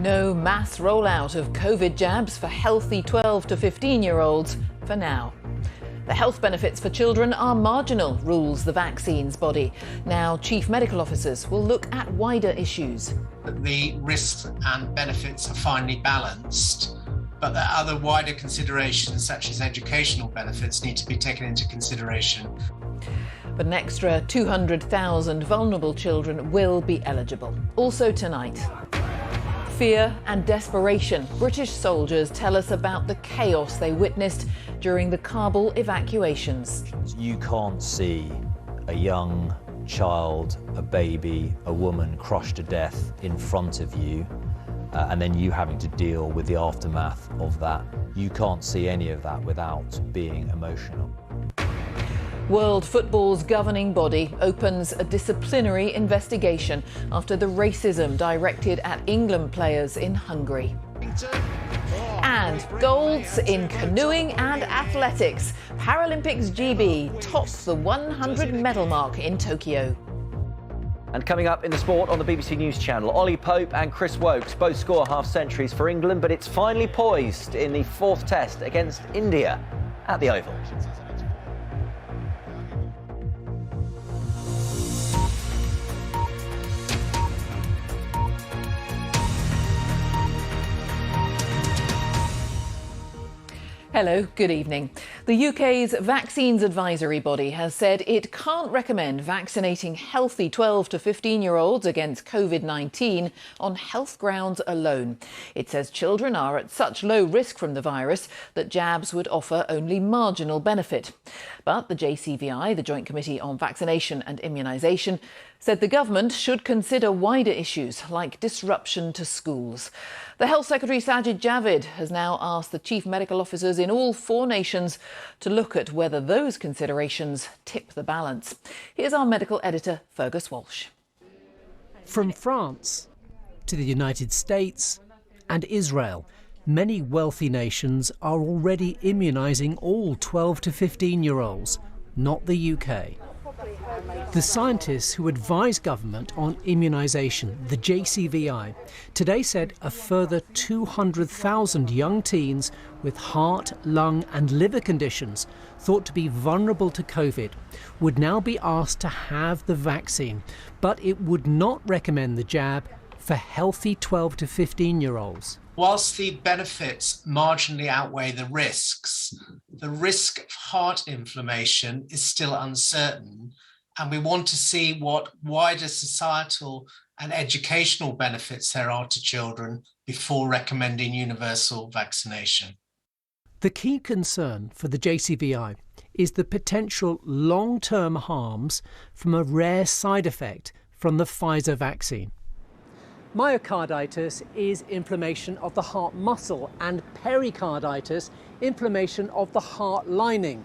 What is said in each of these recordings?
No mass rollout of COVID jabs for healthy 12 to 15-year-olds for now. The health benefits for children are marginal, rules the vaccines body. Now chief medical officers will look at wider issues. The risks and benefits are finely balanced, but the other wider considerations such as educational benefits need to be taken into consideration. But an extra 200,000 vulnerable children will be eligible. Also tonight, fear and desperation. British soldiers tell us about the chaos they witnessed during the Kabul evacuations. You can't see a young child, a baby, a woman crushed to death in front of you, and then you having to deal with the aftermath of that. You can't see any of that without being emotional. World football's governing body opens a disciplinary investigation after the racism directed at England players in Hungary. And golds in canoeing and athletics. Paralympics GB tops the 100 medal mark in Tokyo. And coming up in the sport on the BBC News Channel, Ollie Pope and Chris Woakes both score half-centuries for England, but it's finally poised in the fourth test against India at the Oval. Hello, good evening. The UK's Vaccines Advisory Body has said it can't recommend vaccinating healthy 12 to 15-year-olds against COVID-19 on health grounds alone. It says children are at such low risk from the virus that jabs would offer only marginal benefit. But the JCVI, the Joint Committee on Vaccination and Immunisation, said the government should consider wider issues like disruption to schools. The Health Secretary Sajid Javid has now asked the chief medical officers in all 4 nations to look at whether those considerations tip the balance. Here's our medical editor, Fergus Walsh. From France to the United States and Israel, many wealthy nations are already immunising all 12 to 15-year-olds, not the UK. The scientists who advise government on immunisation, the JCVI, today said a further 200,000 young teens with heart, lung and liver conditions thought to be vulnerable to COVID would now be asked to have the vaccine, but it would not recommend the jab for healthy 12 to 15-year-olds. Whilst the benefits marginally outweigh the risks, the risk of heart inflammation is still uncertain, and we want to see what wider societal and educational benefits there are to children before recommending universal vaccination. The key concern for the JCVI is the potential long-term harms from a rare side effect from the Pfizer vaccine. Myocarditis is inflammation of the heart muscle and pericarditis, inflammation of the heart lining.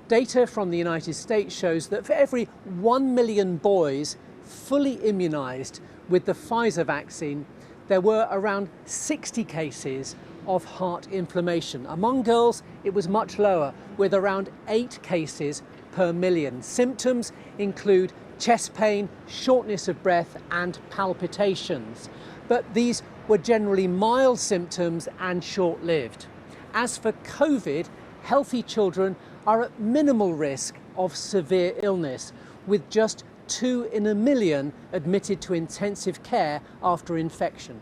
Data from the United States shows that for every 1 million boys fully immunised with the Pfizer vaccine, there were around 60 cases of heart inflammation. Among girls, it was much lower, with around 8 cases per million. Symptoms include chest pain, shortness of breath and palpitations. But these were generally mild symptoms and short-lived. As for COVID, healthy children are at minimal risk of severe illness, with just 2 in a million admitted to intensive care after infection.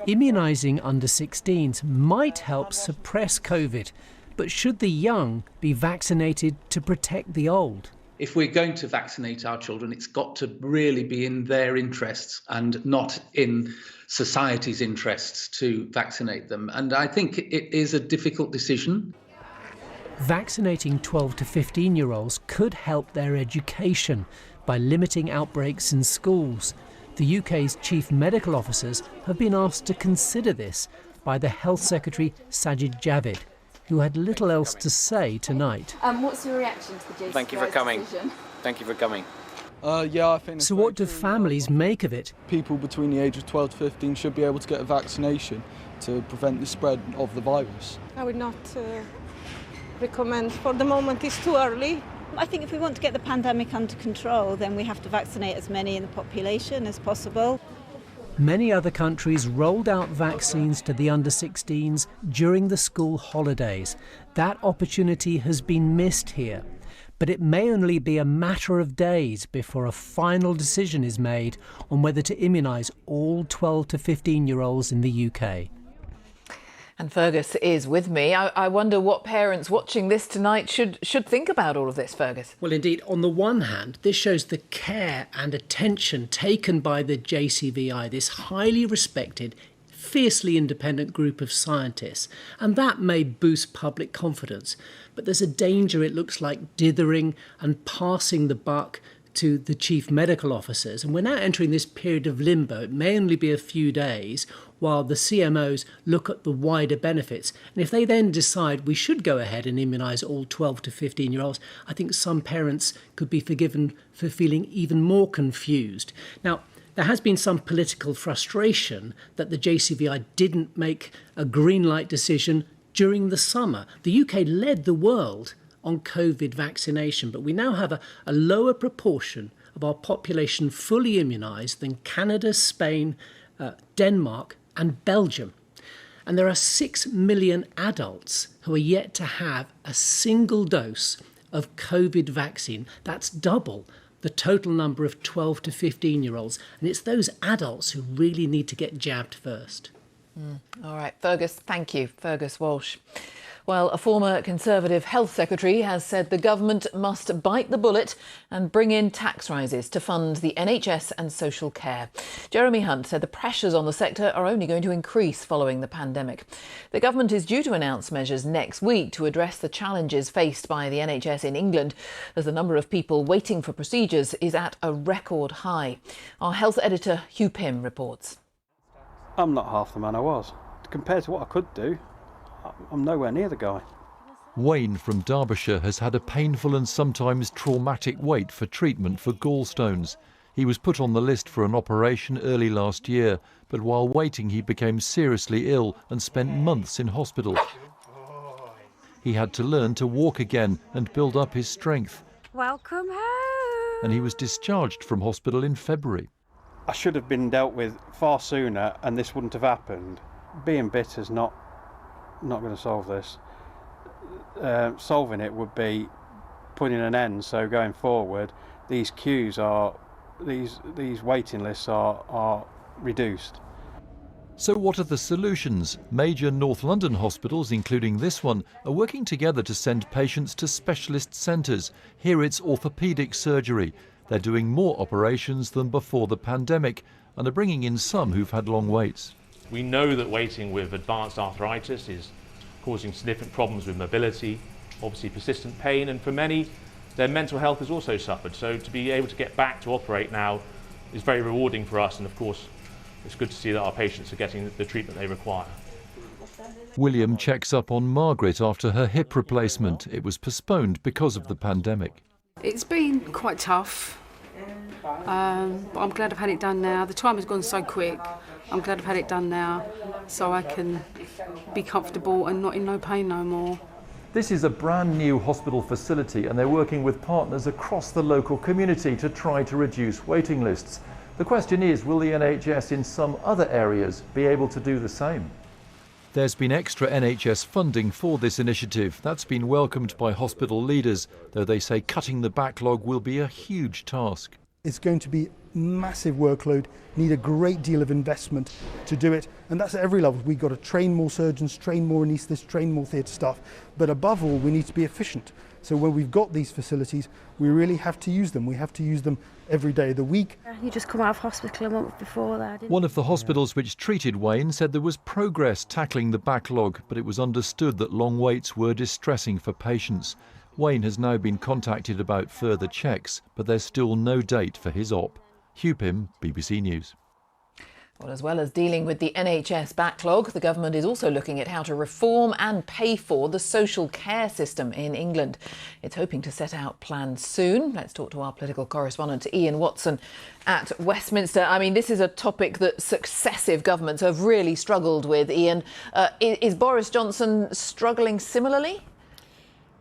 Immunising under 16s might help suppress COVID, but should the young be vaccinated to protect the old? If we're going to vaccinate our children, it's got to really be in their interests and not in society's interests to vaccinate them. And I think it is a difficult decision. Vaccinating 12 to 15-year-olds could help their education by limiting outbreaks in schools. The UK's chief medical officers have been asked to consider this by the Health Secretary Sajid Javid, who had little else to say tonight. What's your reaction to the JCVI Thank you for coming. decision? Thank you for coming. Yeah, I think so what do families make of it? People between the age of 12 to 15 should be able to get a vaccination to prevent the spread of the virus. I would not recommend. For the moment, it's too early. I think if we want to get the pandemic under control, then we have to vaccinate as many in the population as possible. Many other countries rolled out vaccines to the under-16s during the school holidays. That opportunity has been missed here. But it may only be a matter of days before a final decision is made on whether to immunise all 12 to 15-year-olds in the UK. And Fergus is with me. I wonder what parents watching this tonight should think about all of this, Fergus. Well, indeed, on the one hand, this shows the care and attention taken by the JCVI, this highly respected, fiercely independent group of scientists, and that may boost public confidence. But there's a danger, it looks like, dithering and passing the buck to the chief medical officers. And we're now entering this period of limbo. It may only be a few days while the CMOs look at the wider benefits. And if they then decide we should go ahead and immunise all 12 to 15-year-olds, I think some parents could be forgiven for feeling even more confused. Now, there has been some political frustration that the JCVI didn't make a green light decision during the summer. The UK led the world on COVID vaccination, but we now have a lower proportion of our population fully immunised than Canada, Spain, Denmark and Belgium. And there are 6 million adults who are yet to have a single dose of COVID vaccine. That's double the total number of 12 to 15-year-olds. And it's those adults who really need to get jabbed first. All right, Fergus, thank you. Fergus Walsh. Well, a former Conservative Health Secretary has said the government must bite the bullet and bring in tax rises to fund the NHS and social care. Jeremy Hunt said the pressures on the sector are only going to increase following the pandemic. The government is due to announce measures next week to address the challenges faced by the NHS in England, as the number of people waiting for procedures is at a record high. Our health editor Hugh Pym reports. I'm not half the man I was. Compared to what I could do, I'm nowhere near the guy. Wayne from Derbyshire has had a painful and sometimes traumatic wait for treatment for gallstones. He was put on the list for an operation early last year, but while waiting he became seriously ill and spent months in hospital. He had to learn to walk again and build up his strength. Welcome home. And he was discharged from hospital in February. I should have been dealt with far sooner and this wouldn't have happened. Being bitter's not going to solve this. Solving it would be putting an end, so going forward these queues are, these waiting lists are reduced. So what are the solutions? Major North London hospitals, including this one, are working together to send patients to specialist centres. Here it's orthopaedic surgery. They're doing more operations than before the pandemic and are bringing in some who've had long waits. We know that waiting with advanced arthritis is causing significant problems with mobility, obviously persistent pain, and for many, their mental health has also suffered. So to be able to get back to operate now is very rewarding for us, and of course, it's good to see that our patients are getting the treatment they require. William checks up on Margaret after her hip replacement. It was postponed because of the pandemic. It's been quite tough, but I'm glad I've had it done now. The time has gone so quick. I'm glad I've had it done now, so I can be comfortable and not in no pain no more. This is a brand new hospital facility and they're working with partners across the local community to try to reduce waiting lists. The question is, will the NHS in some other areas be able to do the same? There's been extra NHS funding for this initiative. That's been welcomed by hospital leaders, though they say cutting the backlog will be a huge task. It's going to be massive workload, need a great deal of investment to do it, and that's at every level. We've got to train more surgeons, train more anaesthetists, train more theatre staff, but above all we need to be efficient. So when we've got these facilities, we really have to use them. We have to use them every day of the week. You just come out of hospital a month before that, didn't you? One of the hospitals which treated Wayne said there was progress tackling the backlog, but it was understood that long waits were distressing for patients. Wayne has now been contacted about further checks, but there's still no date for his op. Hugh Pym, BBC News. Well, as well as dealing with the NHS backlog, the government is also looking at how to reform and pay for the social care system in England. It's hoping to set out plans soon. Let's talk to our political correspondent Ian Watson at Westminster. I mean, this is a topic that successive governments have really struggled with, Ian. Is Boris Johnson struggling similarly?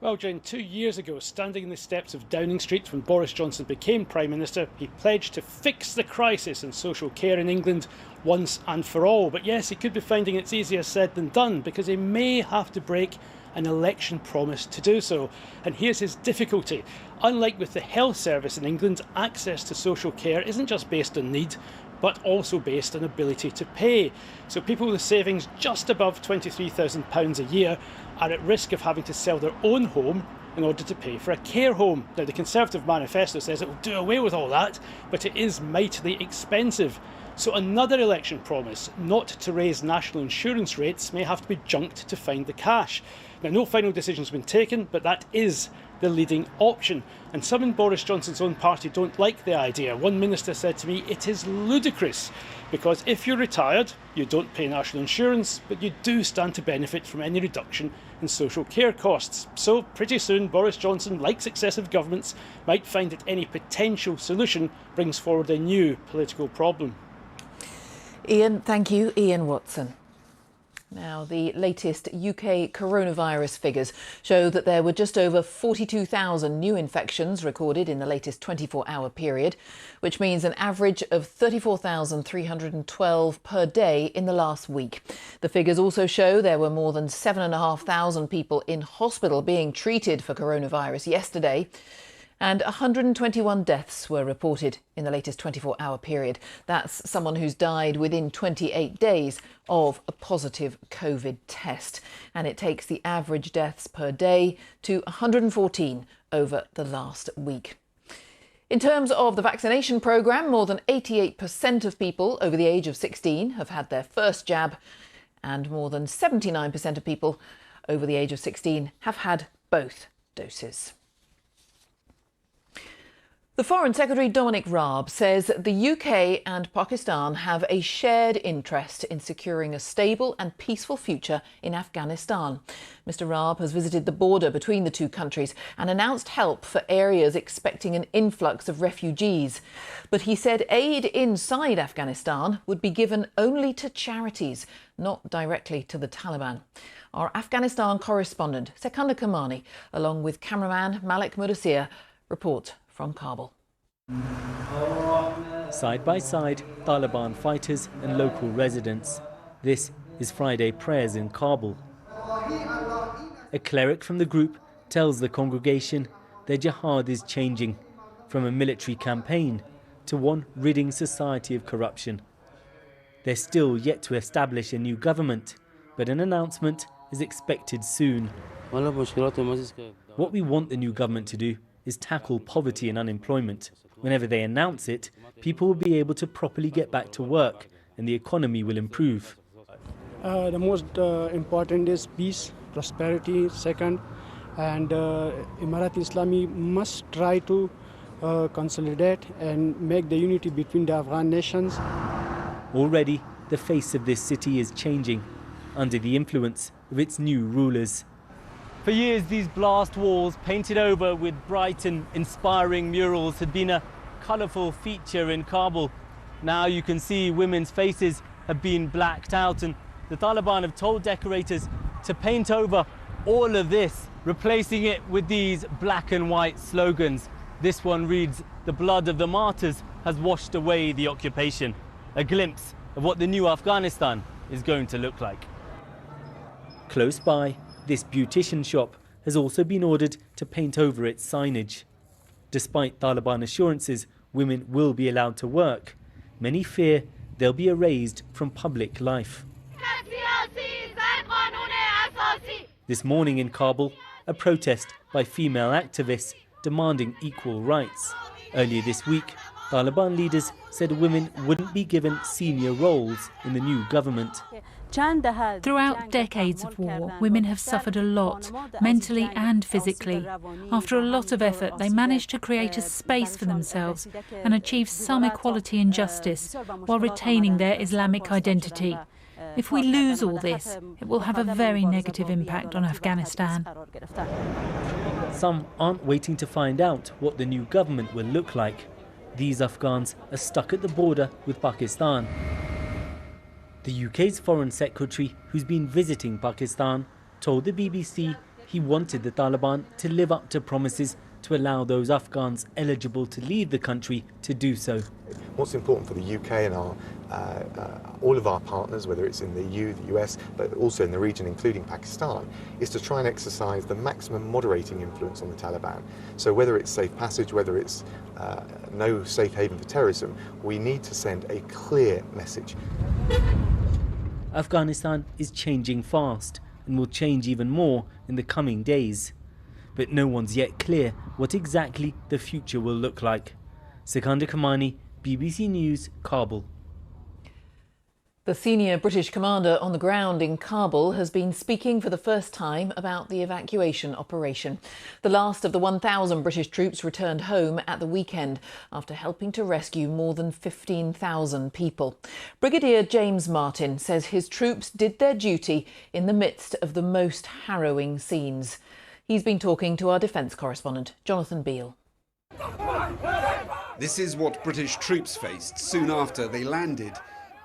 Well, Jane, 2 years ago, standing in the steps of Downing Street when Boris Johnson became Prime Minister, he pledged to fix the crisis in social care in England once and for all. But yes, he could be finding it's easier said than done, because he may have to break an election promise to do so. And here's his difficulty. Unlike with the health service in England, access to social care isn't just based on need, but also based on ability to pay. So people with savings just above £23,000 a year are at risk of having to sell their own home in order to pay for a care home. Now, the Conservative manifesto says it will do away with all that, but it is mightily expensive. So another election promise, not to raise national insurance rates, may have to be junked to find the cash. Now, no final decision's been taken, but that is the leading option. And some in Boris Johnson's own party don't like the idea. One minister said to me, it is ludicrous, because if you're retired, you don't pay national insurance, but you do stand to benefit from any reduction in social care costs. So pretty soon, Boris Johnson, like successive governments, might find that any potential solution brings forward a new political problem. Ian, thank you. Ian Watson. Now, the latest UK coronavirus figures show that there were just over 42,000 new infections recorded in the latest 24-hour period, which means an average of 34,312 per day in the last week. The figures also show there were more than 7,500 people in hospital being treated for coronavirus yesterday, and 121 deaths were reported in the latest 24-hour period. That's someone who's died within 28 days of a positive COVID test. And it takes the average deaths per day to 114 over the last week. In terms of the vaccination programme, more than 88% of people over the age of 16 have had their first jab, and more than 79% of people over the age of 16 have had both doses. The Foreign Secretary Dominic Raab says the UK and Pakistan have a shared interest in securing a stable and peaceful future in Afghanistan. Mr Raab has visited the border between the two countries and announced help for areas expecting an influx of refugees. But he said aid inside Afghanistan would be given only to charities, not directly to the Taliban. Our Afghanistan correspondent, Sekunda Kamani, along with cameraman Malik Mudassir, report from Kabul. Side by side, Taliban fighters and local residents. This is Friday prayers in Kabul. A cleric from the group tells the congregation their jihad is changing from a military campaign to one ridding society of corruption. They're still yet to establish a new government, but an announcement is expected soon. What we want the new government to do is tackle poverty and unemployment. Whenever they announce it, people will be able to properly get back to work and the economy will improve. The most important is peace, prosperity, second, and Emirat Islami must try to consolidate and make the unity between the Afghan nations. Already, the face of this city is changing under the influence of its new rulers. For years, these blast walls, painted over with bright and inspiring murals, had been a colourful feature in Kabul. Now you can see women's faces have been blacked out, and the Taliban have told decorators to paint over all of this, replacing it with these black and white slogans. This one reads, "The blood of the martyrs has washed away the occupation." A glimpse of what the new Afghanistan is going to look like. Close by, this beautician shop has also been ordered to paint over its signage. Despite Taliban assurances women will be allowed to work, many fear they'll be erased from public life. This morning in Kabul, a protest by female activists demanding equal rights. Earlier this week, Taliban leaders said women wouldn't be given senior roles in the new government. Throughout decades of war, women have suffered a lot, mentally and physically. After a lot of effort, they managed to create a space for themselves and achieve some equality and justice while retaining their Islamic identity. If we lose all this, it will have a very negative impact on Afghanistan. Some aren't waiting to find out what the new government will look like. These Afghans are stuck at the border with Pakistan. The UK's Foreign Secretary, who's been visiting Pakistan, told the BBC He wanted the Taliban to live up to promises to allow those Afghans eligible to leave the country to do so. What's important for the UK and all of our partners, whether it's in the EU, the US, but also in the region, including Pakistan, is to try and exercise the maximum moderating influence on the Taliban. So whether it's safe passage, whether it's no safe haven for terrorism, we need to send a clear message. Afghanistan is changing fast and will change even more in the coming days. But no one's yet clear what exactly the future will look like. Sikandar Kamani, BBC News, Kabul. The senior British commander on the ground in Kabul has been speaking for the first time about the evacuation operation. The last of the 1,000 British troops returned home at the weekend after helping to rescue more than 15,000 people. Brigadier James Martin says his troops did their duty in the midst of the most harrowing scenes. He's been talking to our defence correspondent, Jonathan Beale. This is what British troops faced soon after they landed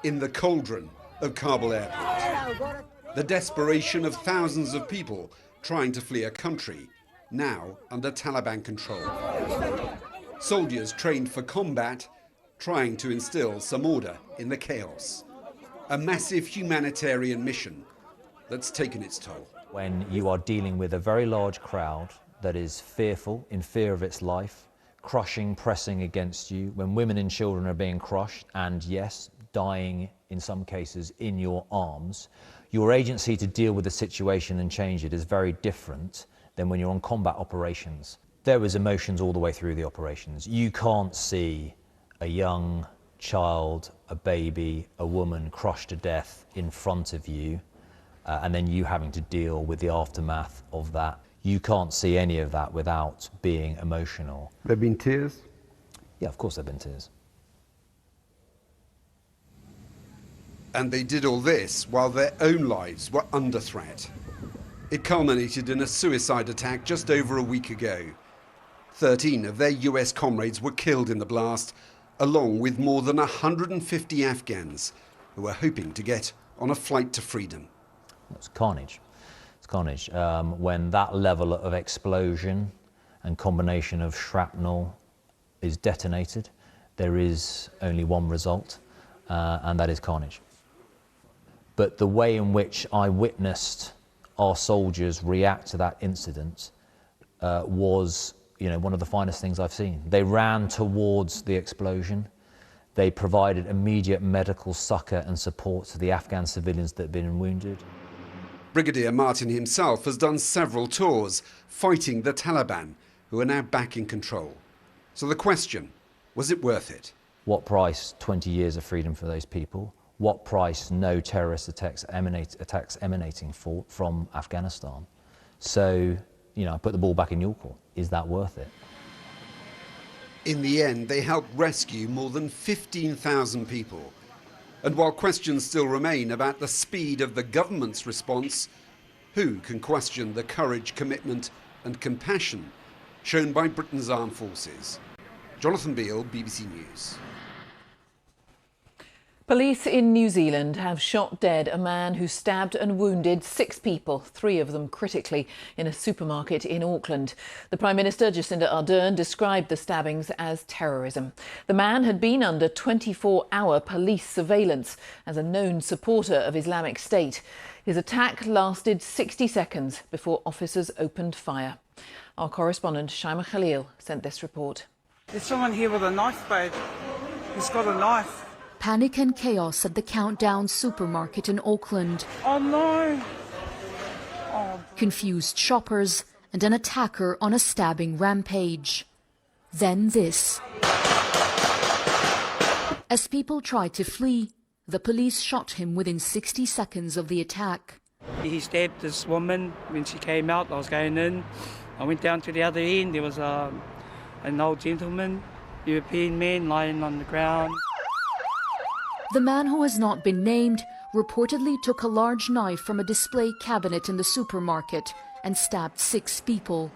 in the cauldron of Kabul airport. The desperation of thousands of people trying to flee a country, now under Taliban control. Soldiers trained for combat, trying to instill some order in the chaos. A massive humanitarian mission that's taken its toll. When you are dealing with a very large crowd that is fearful, in fear of its life, crushing, pressing against you, when women and children are being crushed and, yes, dying in some cases in your arms, your agency to deal with the situation and change it is very different than when you're on combat operations. There was emotions all the way through the operations. You can't see a young child, a baby, a woman crushed to death in front of you, and then you having to deal with the aftermath of that. You can't see any of that without being emotional. There have been tears? Yeah, of course there have been tears. And they did all this while their own lives were under threat. It culminated in a suicide attack just over a week ago. 13 of their US comrades were killed in the blast, along with more than 150 Afghans who were hoping to get on a flight to freedom. It's carnage. It's carnage. When that level of explosion and combination of shrapnel is detonated, there is only one result, and that is carnage. But the way in which I witnessed our soldiers react to that incident was, one of the finest things I've seen. They ran towards the explosion. They provided immediate medical succour and support to the Afghan civilians that had been wounded. Brigadier Martin himself has done several tours fighting the Taliban, who are now back in control. So the question, was it worth it? What price 20 years of freedom for those people? What price no terrorist attacks emanating from Afghanistan? So, I put the ball back in your court. Is that worth it? In the end, they helped rescue more than 15,000 people. And while questions still remain about the speed of the government's response, who can question the courage, commitment and compassion shown by Britain's armed forces? Jonathan Beale, BBC News. Police in New Zealand have shot dead a man who stabbed and wounded 6 people, 3 of them critically, in a supermarket in Auckland. The Prime Minister, Jacinda Ardern, described the stabbings as terrorism. The man had been under 24-hour police surveillance as a known supporter of Islamic State. His attack lasted 60 seconds before officers opened fire. Our correspondent, Shaima Khalil, sent this report. There's someone here with a knife badge. He's got a knife. Panic and chaos at the Countdown supermarket in Auckland. Oh no! Oh. Confused shoppers and an attacker on a stabbing rampage. Then this. As people tried to flee, the police shot him within 60 seconds of the attack. He stabbed this woman when she came out. I was going in. I went down to the other end. There was an old gentleman, European man, lying on the ground. The man, who has not been named, reportedly took a large knife from a display cabinet in the supermarket and stabbed 6 people.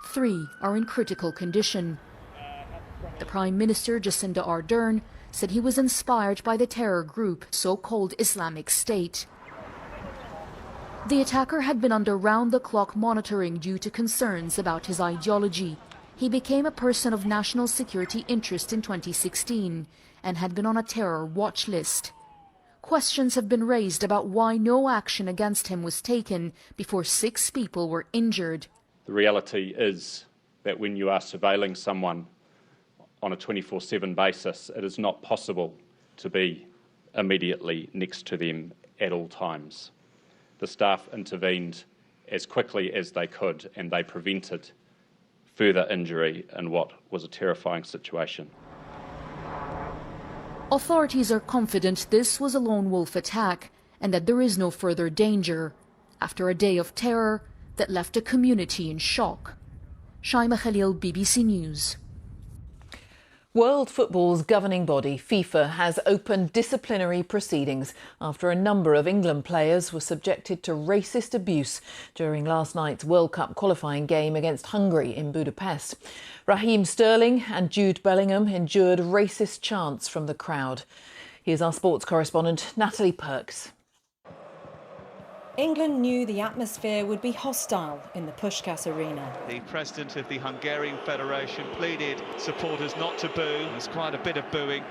3 are in critical condition. The Prime Minister, Jacinda Ardern, said he was inspired by the terror group so-called Islamic State. The attacker had been under round-the-clock monitoring due to concerns about his ideology. He became a person of national security interest in 2016 and had been on a terror watch list. Questions have been raised about why no action against him was taken before 6 people were injured. The reality is that when you are surveilling someone on a 24/7 basis, it is not possible to be immediately next to them at all times. The staff intervened as quickly as they could, and they prevented further injury in what was a terrifying situation. Authorities are confident this was a lone wolf attack and that there is no further danger after a day of terror that left a community in shock. Shaima Khalil, BBC News. World football's governing body, FIFA, has opened disciplinary proceedings after a number of England players were subjected to racist abuse during last night's World Cup qualifying game against Hungary in Budapest. Raheem Sterling and Jude Bellingham endured racist chants from the crowd. Here's our sports correspondent, Natalie Perks. England knew the atmosphere would be hostile in the Puskás Arena. The president of the Hungarian Federation pleaded supporters not to boo. There's quite a bit of booing.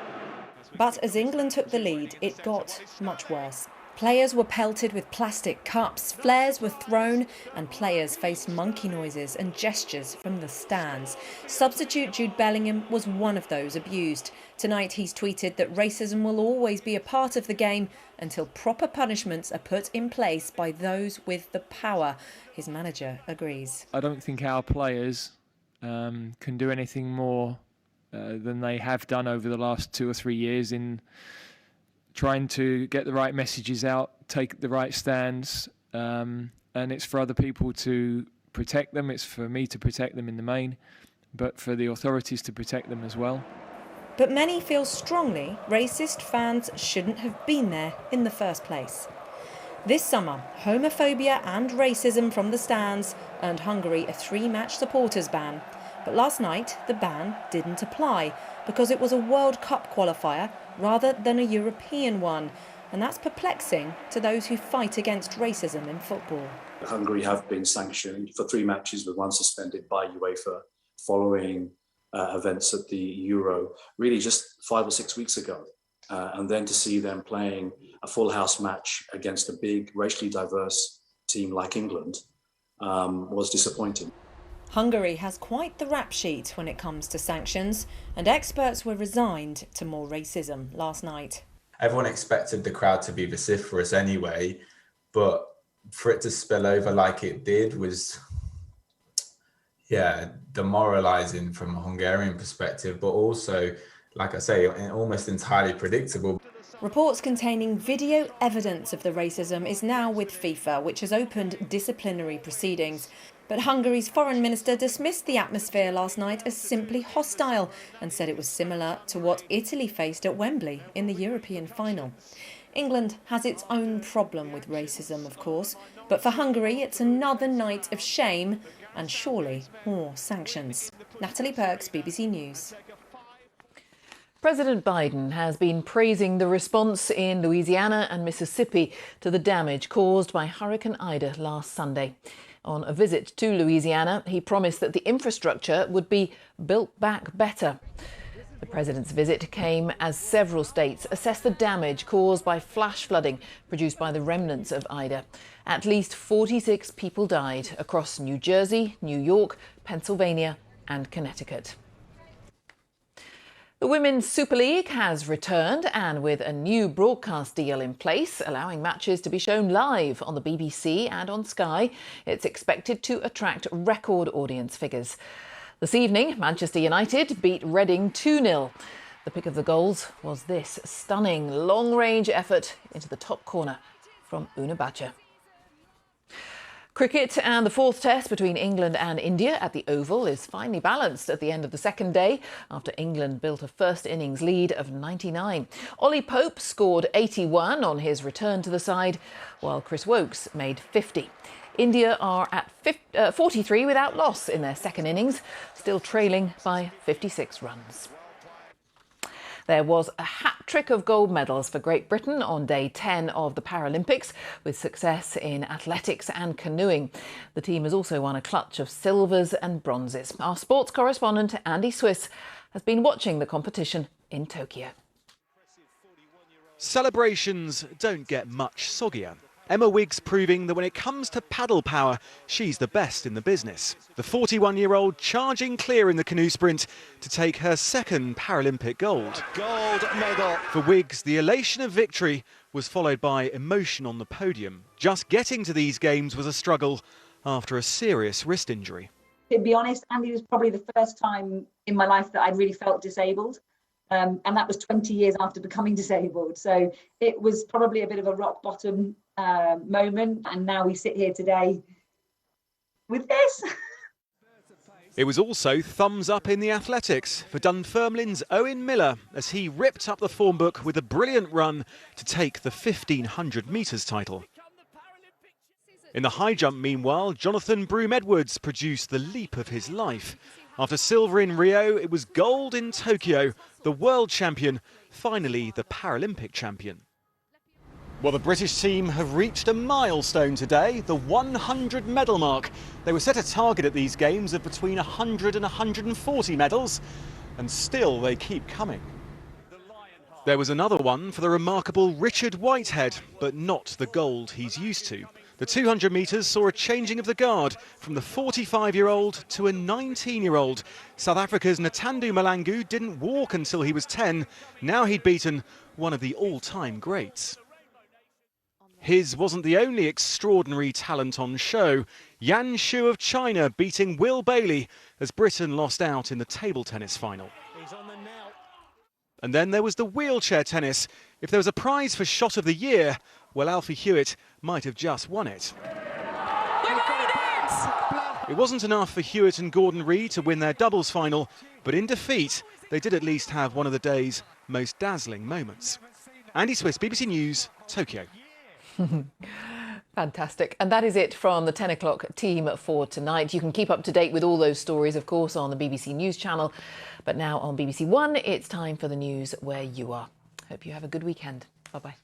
But as England took the lead, it got much worse. Players were pelted with plastic cups, flares were thrown, and players faced monkey noises and gestures from the stands. Substitute Jude Bellingham was one of those abused. Tonight he's tweeted that racism will always be a part of the game until proper punishments are put in place by those with the power. His manager agrees. I don't think our players can do anything more than they have done over the last 2 or 3 years in trying to get the right messages out, take the right stands, and it's for other people to protect them. It's for me to protect them in the main, but for the authorities to protect them as well. But many feel strongly racist fans shouldn't have been there in the first place. This summer, homophobia and racism from the stands earned Hungary a 3-match supporters ban. But last night, the ban didn't apply because it was a World Cup qualifier rather than a European one. And that's perplexing to those who fight against racism in football. Hungary have been sanctioned for 3 matches, with 1 suspended by UEFA following events at the Euro, really just 5 or 6 weeks ago. And then to see them playing a full house match against a big, racially diverse team like England was disappointing. Hungary has quite the rap sheet when it comes to sanctions, and experts were resigned to more racism last night. Everyone expected the crowd to be vociferous anyway, but for it to spill over like it did was, demoralising from a Hungarian perspective, but also, like I say, almost entirely predictable. Reports containing video evidence of the racism is now with FIFA, which has opened disciplinary proceedings. But Hungary's foreign minister dismissed the atmosphere last night as simply hostile and said it was similar to what Italy faced at Wembley in the European final. England has its own problem with racism, of course, but for Hungary it's another night of shame and surely more sanctions. Natalie Perks, BBC News. President Biden has been praising the response in Louisiana and Mississippi to the damage caused by Hurricane Ida last Sunday. On a visit to Louisiana, he promised that the infrastructure would be built back better. The president's visit came as several states assess the damage caused by flash flooding produced by the remnants of Ida. At least 46 people died across New Jersey, New York, Pennsylvania and Connecticut. The Women's Super League has returned, and with a new broadcast deal in place, allowing matches to be shown live on the BBC and on Sky, it's expected to attract record audience figures. This evening, Manchester United beat Reading 2-0. The pick of the goals was this stunning long-range effort into the top corner from Una Badger. Cricket and the 4th test between England and India at the Oval is finally balanced at the end of the second day after England built a first innings lead of 99. Ollie Pope scored 81 on his return to the side, while Chris Wokes made 50. India are at 43 without loss in their second innings, still trailing by 56 runs. There was a hat-trick of gold medals for Great Britain on day 10 of the Paralympics, with success in athletics and canoeing. The team has also won a clutch of silvers and bronzes. Our sports correspondent Andy Swiss has been watching the competition in Tokyo. Celebrations don't get much soggier. Emma Wiggs proving that when it comes to paddle power, she's the best in the business. The 41-year-old charging clear in the canoe sprint to take her second Paralympic gold. Gold medal. For Wiggs, the elation of victory was followed by emotion on the podium. Just getting to these games was a struggle after a serious wrist injury. To be honest, Andy, was probably the first time in my life that I'd really felt disabled. And that was 20 years after becoming disabled. So it was probably a bit of a rock bottom moment. And now we sit here today with this. It was also thumbs up in the athletics for Dunfermline's Owen Miller as he ripped up the form book with a brilliant run to take the 1500 metres title. In the high jump, meanwhile, Jonathan Broome-Edwards produced the leap of his life. After silver in Rio, it was gold in Tokyo. The world champion, finally the Paralympic champion. Well, the British team have reached a milestone today, the 100 medal mark. They were set a target at these games of between 100 and 140 medals, and still they keep coming. There was another one for the remarkable Richard Whitehead, but not the gold he's used to. The 200 metres saw a changing of the guard from the 45-year-old to a 19-year-old. South Africa's Ntando Malangu didn't walk until he was 10. Now he'd beaten one of the all-time greats. His wasn't the only extraordinary talent on show. Yan Shu of China beating Will Bailey as Britain lost out in the table tennis final. And then there was the wheelchair tennis. If there was a prize for shot of the year, well, Alfie Hewitt might have just won it. It wasn't enough for Hewitt and Gordon Reid to win their doubles final, but in defeat, they did at least have one of the day's most dazzling moments. Andy Swiss, BBC News, Tokyo. Fantastic. And that is it from the 10 o'clock team for tonight. You can keep up to date with all those stories, of course, on the BBC News channel. But now on BBC One, it's time for the news where you are. Hope you have a good weekend. Bye-bye.